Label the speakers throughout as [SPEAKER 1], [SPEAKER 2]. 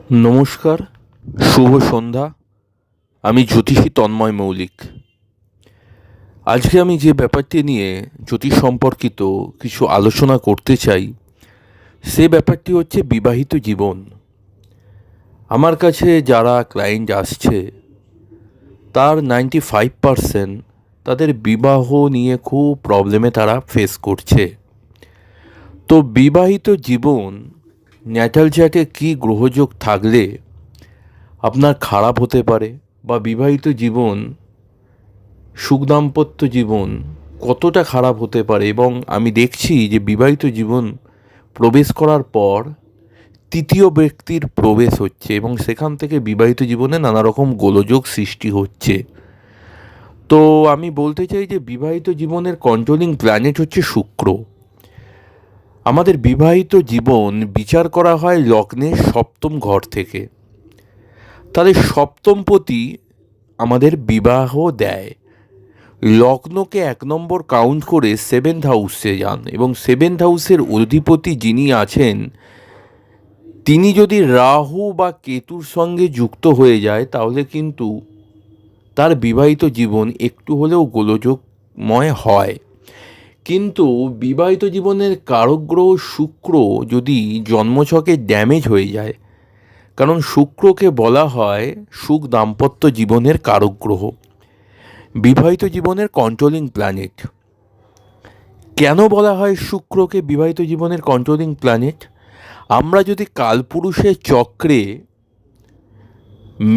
[SPEAKER 1] নমস্কার, শুভ সন্ধ্যা। আমি জ্যোতিষী তন্ময় মৌলিক। আজকে আমি যে ব্যাপারটি নিয়ে জ্যোতিষ সম্পর্কিত কিছু আলোচনা করতে চাই, সে ব্যাপারটি হচ্ছে বিবাহিত জীবন। আমার কাছে যারা ক্লায়েন্ট আসছে তার 95% তাদের বিবাহ নিয়ে খুব প্রবলেমে তারা ফেস করছে। তো বিবাহিত জীবন ন্যাটাল চার্টে কী গ্রহযোগ থাকলে আপনার খারাপ হতে পারে, বা বিবাহিত জীবন সুখ দাম্পত্য জীবন কতটা খারাপ হতে পারে, এবং আমি দেখছি যে বিবাহিত জীবন প্রবেশ করার পর তৃতীয় ব্যক্তির প্রবেশ হচ্ছে এবং সেখান থেকে বিবাহিত জীবনে নানা রকম গোলযোগ সৃষ্টি হচ্ছে। তো আমি বলতে চাই যে বিবাহিত জীবনের কন্ট্রোলিং প্ল্যানেট হচ্ছে শুক্র। আমাদের বিবাহিত জীবন বিচার করা হয় লগ্নের সপ্তম ঘর থেকে। তাহলে সপ্তমপতি আমাদের বিবাহ দেয়। লগ্নকে 1 নম্বর কাউন্ট করে 7th হাউসে যান, এবং 7th হাউসের অধিপতি যিনি আছেন তিনি যদি রাহু বা কেতুর সঙ্গে যুক্ত হয়ে যায় তাহলে কিন্তু তার বিবাহিত জীবন একটু হলেও গোলযোগময় হয়। কিন্তু বিবাহিত জীবনের কারক গ্রহ শুক্র যদি জন্মছকে ড্যামেজ হয়ে যায়, কারণ শুক্রকে বলা হয় সুখ দাম্পত্য জীবনের কারক গ্রহ, বিবাহিত জীবনের কন্ট্রোলিং প্ল্যানেট। কেন বলা হয় শুক্রকে বিবাহিত জীবনের কন্ট্রোলিং প্ল্যানেট? আমরা যদি কালপুরুষের চক্রে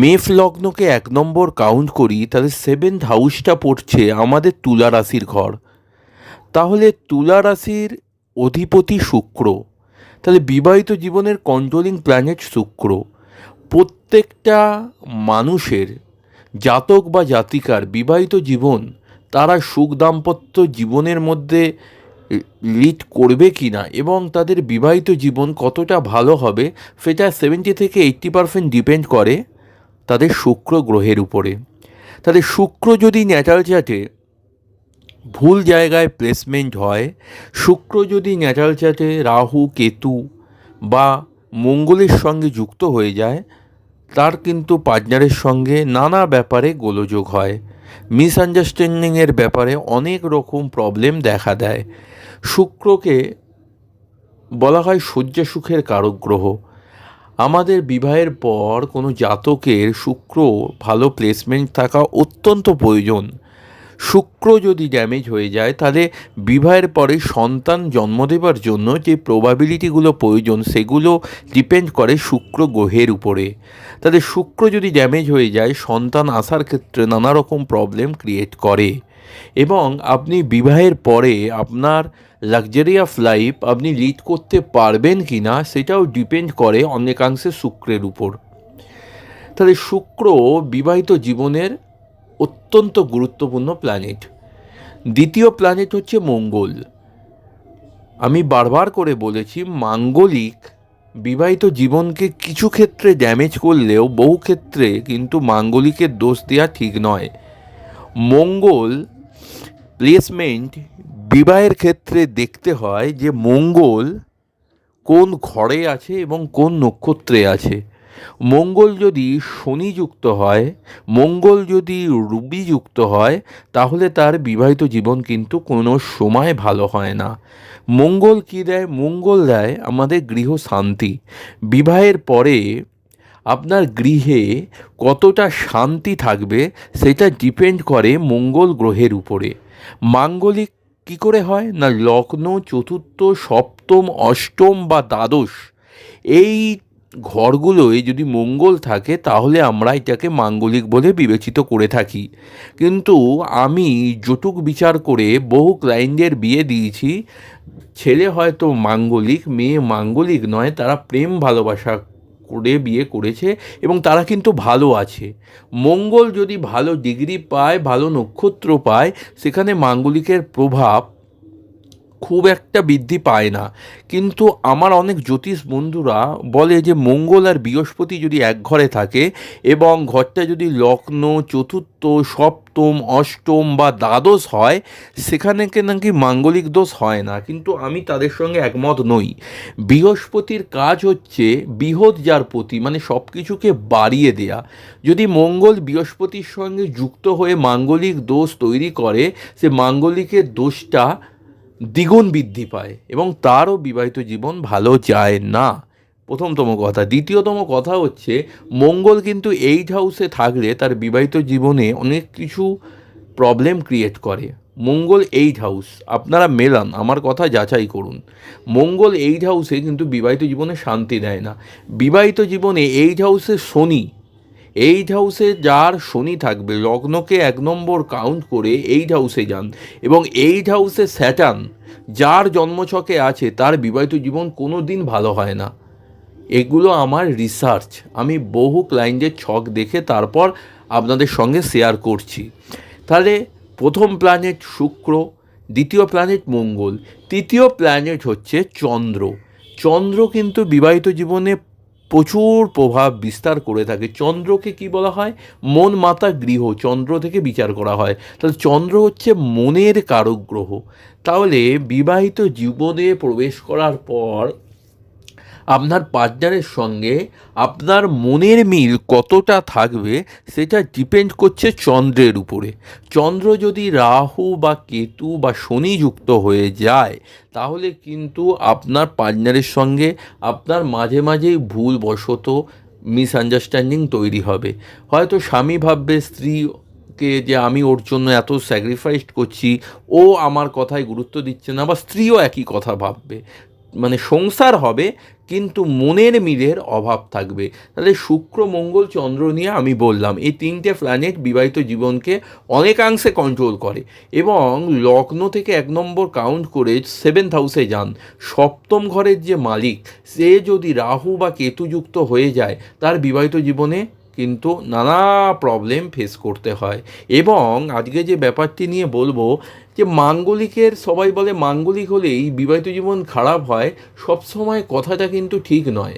[SPEAKER 1] মেষ লগ্নকে 1 নম্বর কাউন্ট করি, তাহলে 7th হাউসটা পড়ছে আমাদের তুলা রাশির ঘর। তাহলে তুলা রাশির অধিপতি শুক্র, তাহলে বিবাহিত জীবনের কন্ট্রোলিং প্ল্যানেট শুক্র। প্রত্যেকটা মানুষের জাতক বা জাতিকার বিবাহিত জীবন তারা সুখ দাম্পত্য জীবনের মধ্যে লিড করবে কি না এবং তাদের বিবাহিত জীবন কতটা ভালো হবে, সেটা 70 থেকে 80% ডিপেন্ড করে তাদের শুক্র গ্রহের উপরে। তাদের শুক্র যদি ন্যাটাল চার্টে ভুল জায়গায় প্লেসমেন্ট হয়, শুক্র যদি ন্যাটাল চার্টে রাহু কেতু বা মঙ্গলের সঙ্গে যুক্ত হয়ে যায়, তার কিন্তু পার্টনারের সঙ্গে নানা ব্যাপারে গোলযোগ হয়, মিসআন্ডারস্ট্যান্ডিংয়ের ব্যাপারে অনেক রকম প্রবলেম দেখা দেয়। শুক্রকে বলা হয় শয্যা সুখের কারক গ্রহ। আমাদের বিবাহের পর কোনো জাতকের শুক্র ভালো প্লেসমেন্ট থাকা অত্যন্ত প্রয়োজন। শুক্র যদি ড্যামেজ হয়ে যায় তাহলে বিবাহের পরে সন্তান জন্ম দেবার জন্য যে প্রবাবিলিটিগুলো প্রয়োজন সেগুলো ডিপেন্ড করে শুক্র গ্রহের উপরে। তাহলে শুক্র যদি ড্যামেজ হয়ে যায় সন্তান আসার ক্ষেত্রে নানা রকম প্রবলেম ক্রিয়েট করে, এবং আপনি বিবাহের পরে আপনার লাক্সারি অফ লাইফ আপনি লিড করতে পারবেন কি না সেটাও ডিপেন্ড করে অনেকাংশে শুক্রের উপর। তাহলে শুক্র বিবাহিত জীবনের অত্যন্ত গুরুত্বপূর্ণ প্ল্যানেট। দ্বিতীয় প্ল্যানেট হচ্ছে মঙ্গল। আমি বারবার করে বলেছি মাঙ্গলিক বিবাহিত জীবনকে কিছু ক্ষেত্রে ড্যামেজ করলেও বহু ক্ষেত্রে কিন্তু মাঙ্গলিকের দোষ দেওয়া ঠিক নয়। মঙ্গল প্লেসমেন্ট বিবাহের ক্ষেত্রে দেখতে হয় যে মঙ্গল কোন ঘরে আছে এবং কোন নক্ষত্রে আছে। মঙ্গল যদি শনিযুক্ত হয়, মঙ্গল যদি রবিযুক্ত হয়, তাহলে তার বিবাহিত জীবন কিন্তু কোনো সময় ভালো হয় না। মঙ্গল কী দেয়? মঙ্গল দেয় আমাদের গৃহ শান্তি। বিবাহের পরে আপনার গৃহে কতটা শান্তি থাকবে সেটা ডিপেন্ড করে মঙ্গল গ্রহের উপরে। মাঙ্গলিক কী করে হয় না, লগ্ন চতুর্থ সপ্তম অষ্টম বা দ্বাদশ এই ঘরগুলোয় যদি মঙ্গল থাকে তাহলে আমরা এটাকে মাঙ্গলিক বলে বিবেচিত করে থাকি। কিন্তু আমি জটুক বিচার করে বহু ক্লায়েন্টের বিয়ে দিয়েছি, ছেলে হয়তো মাঙ্গলিক, মেয়ে মাঙ্গলিক নয়, তারা প্রেম ভালোবাসা করে বিয়ে করেছে এবং তারা কিন্তু ভালো আছে। মঙ্গল যদি ভালো ডিগ্রি পায়, ভালো নক্ষত্র পায়, সেখানে মাঙ্গলিকের প্রভাব খুব একটা বৃদ্ধি পায় না। কিন্তু আমার অনেক জ্যোতিষ বন্ধুরা বলে যে মঙ্গল আর বৃহস্পতি যদি এক ঘরে থাকে এবং ঘরটা যদি লগ্ন, চতুর্থ, সপ্তম, অষ্টম বা দ্বাদশ হয়, সেখানে নাকি মাঙ্গলিক দোষ হয় না। কিন্তু আমি তাদের সঙ্গে একমত নই। বৃহস্পতির কাজ হচ্ছে বৃহৎ যার প্রতি, মানে সব কিছুকে বাড়িয়ে দেয়া। যদি মঙ্গল বৃহস্পতির সঙ্গে যুক্ত হয়ে মাঙ্গলিক দোষ তৈরি করে, সে মাঙ্গলিকের দোষটা দ্বিগুণ বৃদ্ধি পায় এবং তারও বিবাহিত জীবন ভালো যায় না, প্রথমতম কথা। দ্বিতীয়তম কথা হচ্ছে মঙ্গল কিন্তু 8 হাউসে থাকলে তার বিবাহিত জীবনে অনেক কিছু প্রবলেম ক্রিয়েট করে। মঙ্গল 8 হাউস, আপনারা মেলান, আমার কথা যাচাই করুন। মঙ্গল 8 হাউসে কিন্তু বিবাহিত জীবনে শান্তি দেয় না। বিবাহিত জীবনে 8 হাউসে শনি, 8 হাউসে যার শনি থাকবে, লগ্নকে 1 নম্বর কাউন্ট করে 8 হাউসে যান, এবং 8 হাউসে স্যাটার্ন যার জন্মছকে আছে, তার বিবাহিত জীবন কোনো দিন ভালো হয় না। এগুলো আমার রিসার্চ, আমি বহু ক্লায়েন্টের ছক দেখে তারপর আপনাদের সঙ্গে শেয়ার করছি। তাহলে প্রথম প্ল্যানেট শুক্র, দ্বিতীয় প্ল্যানেট মঙ্গল, তৃতীয় প্ল্যানেট হচ্ছে চন্দ্র। চন্দ্র কিন্তু বিবাহিত জীবনে প্রচুর প্রভাব বিস্তার করে থাকে। চন্দ্রকে কি বলা হয়? মন মাতা গৃহ, চন্দ্র থেকে বিচার করা হয়। তাহলে চন্দ্র হচ্ছে মনের কারক গ্রহ। তাহলে বিবাহিত জীবনে প্রবেশ করার পর আপনার পার্টনারের সঙ্গে আপনার মনের মিল কতটা থাকবে সেটা ডিপেন্ড করছে চন্দ্রের উপরে। চন্দ্র যদি রাহু বা কেতু বা শনি যুক্ত হয়ে যায়, তাহলে কিন্তু আপনার পার্টনারের সঙ্গে আপনার মাঝে মাঝেই ভুলবশত মিসআন্ডারস্ট্যান্ডিং তৈরি হবে। হয়তো স্বামী ভাববে স্ত্রীকে যে আমি ওর জন্য এত স্যাক্রিফাইস করছি, ও আমার কথায় গুরুত্ব দিচ্ছে না, বা স্ত্রীও একই কথা ভাববে। মানে সংসার হবে কিন্তু মনের মিলের অভাব থাকবে। তাহলে শুক্র, মঙ্গল, চন্দ্র নিয়ে আমি বললাম, এই তিনটে প্ল্যানেট বিবাহিত জীবনকে অনেকাংশে কন্ট্রোল করে। এবং লগ্ন থেকে 1 নম্বর কাউন্ট করে 7th হাউসে যান, সপ্তম ঘরের যে মালিক, সে যদি রাহু বা কেতুযুক্ত হয়ে যায়, তার বিবাহিত জীবনে কিন্তু নানা প্রবলেম ফেস করতে হয়। এবং আজকে যে ব্যাপারটি নিয়ে বলবো, যে মাঙ্গলিকের, সবাই বলে মাঙ্গলিক হলেই বিবাহিত জীবন খারাপ হয়, সবসময় কথাটা কিন্তু ঠিক নয়।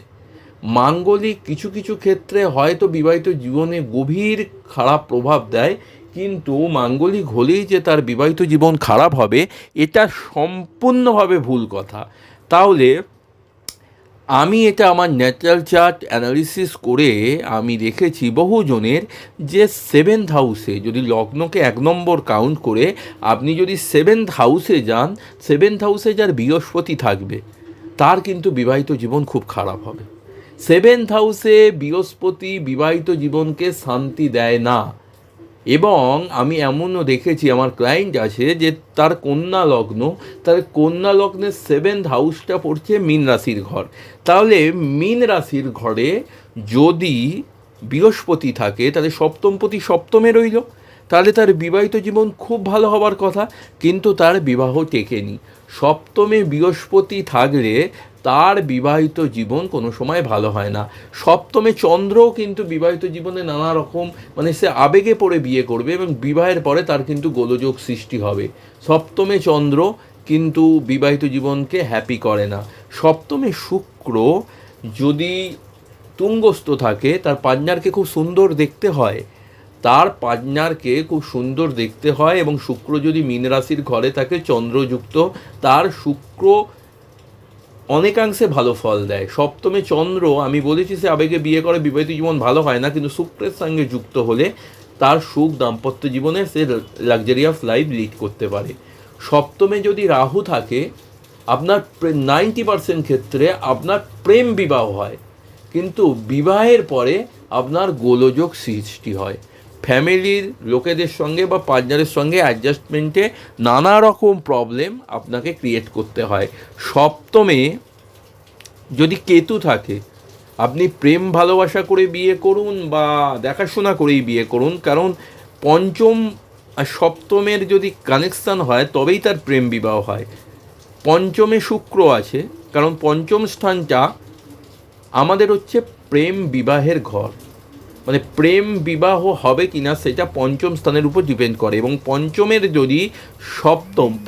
[SPEAKER 1] মাঙ্গলিক কিছু কিছু ক্ষেত্রে হয়তো বিবাহিত জীবনে গভীর খারাপ প্রভাব দেয়, কিন্তু মাঙ্গলিক হলেই যে তার বিবাহিত জীবন খারাপ হবে, এটা সম্পূর্ণভাবে ভুল কথা। তাহলে আমি এটা আমার ন্যাচারাল চার্ট অ্যানালিসিস করে আমি দেখেছি বহুজনের, যে 7th হাউসে যদি লগ্নকে 1 নম্বর কাউন্ট করে আপনি যদি 7th হাউসে যান, 7th হাউসে যার বৃহস্পতি থাকবে, তার কিন্তু বিবাহিত জীবন খুব খারাপ হবে। 7th হাউসে বৃহস্পতি বিবাহিত জীবনকে শান্তি দেয় না। এবং আমি এমনও দেখেছি, আমার ক্লায়েন্ট আছে যে তার কন্যা লগ্ন, তার কন্যা লগ্নের 7th হাউসটা পড়ছে মীন রাশির ঘর। তাহলে মীন রাশির ঘরে যদি বৃহস্পতি থাকে, তাহলে সপ্তমপতি সপ্তমে রইল, তাহলে তার বিবাহিত জীবন খুব ভালো হবার কথা, কিন্তু তার বিবাহ টেকেনি। সপ্তমে বৃহস্পতি থাকলে তার বিবাহিত জীবন কোনো সময় ভালো হয় না। সপ্তমে চন্দ্রও কিন্তু বিবাহিত জীবনে নানা রকম, মানে সে আবেগে পড়ে বিয়ে করবে এবং বিবাহের পরে তার কিন্তু গোলযোগ সৃষ্টি হবে। সপ্তমে চন্দ্র কিন্তু বিবাহিত জীবনকে হ্যাপি করে না। সপ্তমে শুক্র যদি তুঙ্গস্থ থাকে, তার পার্টনারকে খুব সুন্দর দেখতে হয়, তার পার্টনারকে খুব সুন্দর দেখতে হয়। এবং শুক্র যদি মীন রাশির ঘরে থাকে চন্দ্রযুক্ত, তার শুক্র অনেকাংশে ভালো ফল দেয়। সপ্তমে চন্দ্র, আমি বলেছি সে আবেগে বিয়ে করে, বিবাহিত জীবন ভালো হয় না, কিন্তু শুক্রের সঙ্গে যুক্ত হলে তার সুখ দাম্পত্য জীবনে সে লাক্সারি অফ লাইফ লিড করতে পারে। সপ্তমে যদি রাহু থাকে, আপনার 90% ক্ষেত্রে আপনার প্রেম বিবাহ হয়, কিন্তু বিবাহের পরে আপনার গোলযোগ সৃষ্টি হয়। ফ্যামিলির লোকেদের সঙ্গে বা পার্টনারের সঙ্গে অ্যাডজাস্টমেন্টে নানা রকম প্রবলেম আপনাকে ক্রিয়েট করতে হয়। সপ্তমে যদি কেতু থাকে, আপনি প্রেম ভালোবাসা করে বিয়ে করুন বা দেখাশোনা করেই বিয়ে করুন, কারণ পঞ্চম আর সপ্তমের যদি কানেকশান হয় তবেই তার প্রেম বিবাহ হয়। পঞ্চমে শুক্র আছে, কারণ পঞ্চম স্থানটা আমাদের হচ্ছে প্রেম বিবাহের ঘর, মানে প্রেম বিবাহ হবে কিনা সেটা পঞ্চম স্থানের উপর ডিপেন্ড করে। এবং পঞ্চমের যদি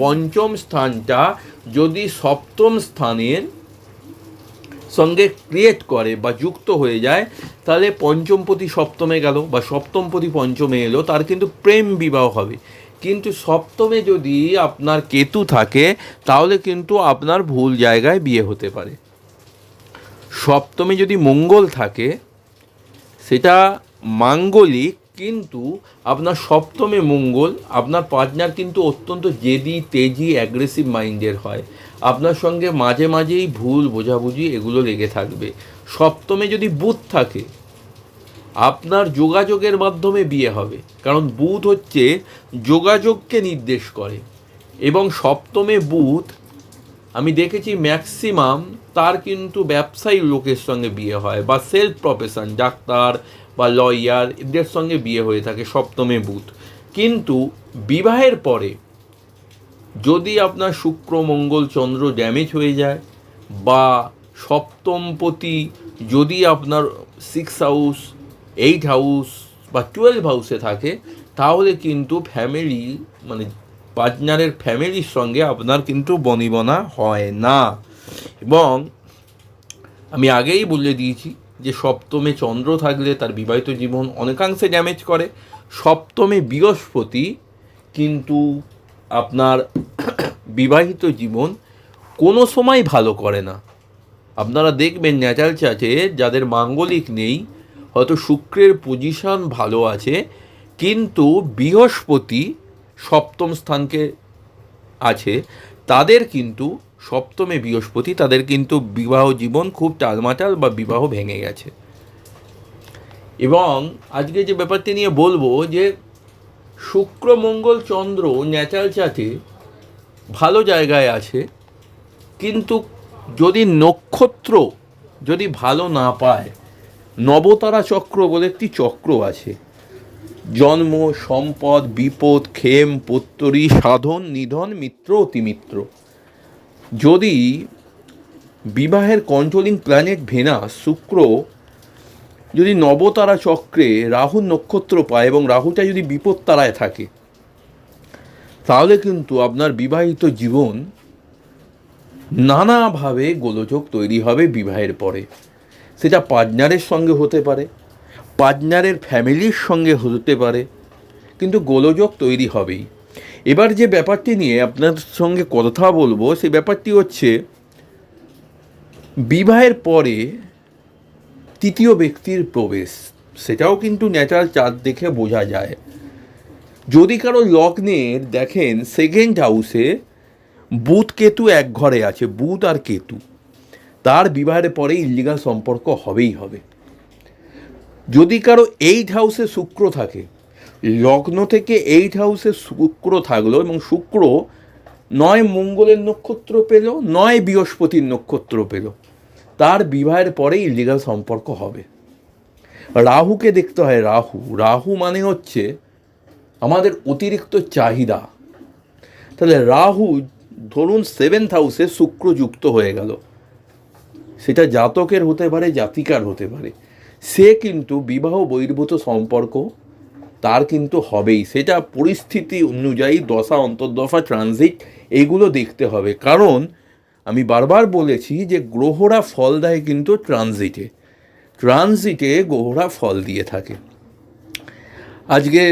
[SPEAKER 1] পঞ্চম স্থানটা যদি সপ্তম স্থানের সঙ্গে ক্রিয়েট করে বা যুক্ত হয়ে যায়, তাহলে পঞ্চমপতি সপ্তমে গেল বা সপ্তমপতি পঞ্চমে এলো, তার কিন্তু প্রেম বিবাহ হবে। কিন্তু সপ্তমে যদি আপনার কেতু থাকে, তাহলে কিন্তু আপনার ভুল জায়গায় বিয়ে হতে পারে। সপ্তমে যদি মঙ্গল থাকে, সেটা মাঙ্গলিক, কিন্তু আপনার সপ্তমে মঙ্গল, আপনার পার্টনার কিন্তু অত্যন্ত জেদি, তেজি, অ্যাগ্রেসিভ মাইন্ডের হয়। আপনার সঙ্গে মাঝে মাঝেই ভুল বোঝাবুঝি এগুলো লেগে থাকবে। সপ্তমে যদি বুধ থাকে, আপনার যোগাযোগের মাধ্যমে বিয়ে হবে, কারণ বুধ হচ্ছে যোগাযোগকে নির্দেশ করে। এবং সপ্তমে বুধ আমি দেখেছি ম্যাক্সিমাম তার কিন্তু ব্যবসায়ী লোকের সঙ্গে বিয়ে হয়, বা সেলফ প্রফেশন, ডাক্তার বা লয়ার, এদের সঙ্গে বিয়ে হয়ে থাকে সপ্তমে বুধ। কিন্তু বিবাহের পরে যদি আপনার শুক্র, মঙ্গল, চন্দ্র ড্যামেজ হয়ে যায়, বা সপ্তমপতি যদি আপনার 6 হাউস, 8 হাউস বা 12 হাউসে থাকে, তাহলে কিন্তু ফ্যামিলি, মানে পার্টনারের ফ্যামিলির সঙ্গে আপনার কিন্তু বনিবনা হয় না। এবং আমি আগেই বলে দিয়েছি যে সপ্তমে চন্দ্র থাকলে তার বিবাহিত জীবন অনেকাংশে ড্যামেজ করে। সপ্তমে বৃহস্পতি কিন্তু আপনার বিবাহিত জীবন কোনো সময় ভালো করে না। আপনারা দেখবেন ন্যাচারাল চার্টে যাদের মাঙ্গলিক নেই, হয়তো শুক্রের পজিশন ভালো আছে, কিন্তু বৃহস্পতি সপ্তম স্থানকে আছে, তাদের কিন্তু সপ্তমে বৃহস্পতি, তাদের কিন্তু বিবাহ জীবন খুব টালমাটাল বা বিবাহ ভেঙে গেছে। এবং আজকে যে ব্যাপারটি নিয়ে বলবো, যে শুক্র, মঙ্গল, চন্দ্র ন্যাচারাল চার্টে ভালো জায়গায় আছে, কিন্তু যদি নক্ষত্র যদি ভালো না পায়, নবতারা চক্র বলে একটি চক্র আছে, জন্ম, সম্পদ, বিপদ, ক্ষেম, পুত্তরি, সাধন, নিধন, মিত্র, অতিমিত্র। যদি বিবাহের কন্ট্রোলিং প্ল্যানেট ভেনাস, শুক্র যদি নবতারা চক্রে রাহুর নক্ষত্র পায় এবং রাহুটা যদি বিপদ তারায় থাকে, তাহলে কিন্তু আপনার বিবাহিত জীবন নানাভাবে গোলযোগ তৈরি হবে বিবাহের পরে। সেটা পার্টনারের সঙ্গে হতে পারে, পার্টনারের ফ্যামিলির সঙ্গে হতে পারে, কিন্তু গোলযোগ তৈরি হবেই। এবার যে ব্যাপারটি নিয়ে আপনার সঙ্গে কথা বলবো, সেই ব্যাপারটি হচ্ছে বিবাহের পরে তৃতীয় ব্যক্তির প্রবেশ। সেটাও কিন্তু ন্যাচারাল চার্ট দেখে বোঝা যায়। যদি কারো লগ্নের দেখেন সেকেন্ড হাউসে বুধ কেতু এক ঘরে আছে, বুধ আর কেতু, তার বিবাহের পরে ইলিগাল সম্পর্ক হবেই হবে। যদি কারো 8 হাউসে শুক্র থাকে, লগ্ন থেকে 8 হাউসে শুক্র থাকলো, এবং শুক্র নয় মঙ্গলের নক্ষত্র পেল, নয় বৃহস্পতির নক্ষত্র পেল, তার বিবাহের পরে ইলিগাল সম্পর্ক হবে। রাহুকে দেখতে হয়। রাহু মানে হচ্ছে আমাদের অতিরিক্ত চাহিদা। তাহলে রাহু ধরুন 7th হাউসে শুক্র যুক্ত হয়ে গেল, সেটা জাতকের হতে পারে, জাতিকার হতে পারে, সে কিন্তু বিবাহ বহির্ভূত সম্পর্ক তার কিন্তু হবেই। সেটা পরিস্থিতি অনুযায়ী, দশা, অন্তর্দশা, ট্রানজিট, এগুলো দেখতে হবে। কারণ আমি বারবার বলেছি যে গ্রহরা ফল দেয় কিন্তু ট্রানজিটে গ্রহরা ফল দিয়ে থাকে। আজকে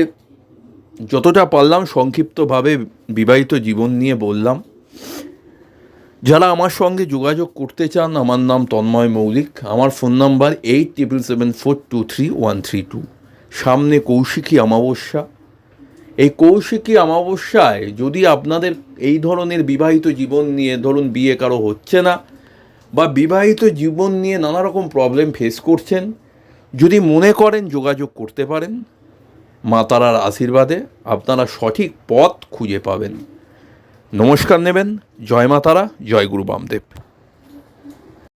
[SPEAKER 1] যতটা পারলাম সংক্ষিপ্তভাবে বিবাহিত জীবন নিয়ে বললাম। যারা আমার সঙ্গে যোগাযোগ করতে চান, আমার নাম তন্ময় মৌলিক, আমার ফোন নাম্বার 8774233132। সামনে কৌশিকী অমাবস্যা। এই কৌশিকী অমাবস্যায় যদি আপনাদের এই ধরনের বিবাহিত জীবন নিয়ে, ধরুন বিয়ে কারো হচ্ছে না, বা বিবাহিত জীবন নিয়ে নানা রকম প্রবলেম ফেস করছেন, যদি মনে করেন যোগাযোগ করতে পারেন, মা তারার আশীর্বাদে আপনারা সঠিক পথ খুঁজে পাবেন। নমস্কার নেবেন। জয় মা তারা, জয় গুরু বামদেব।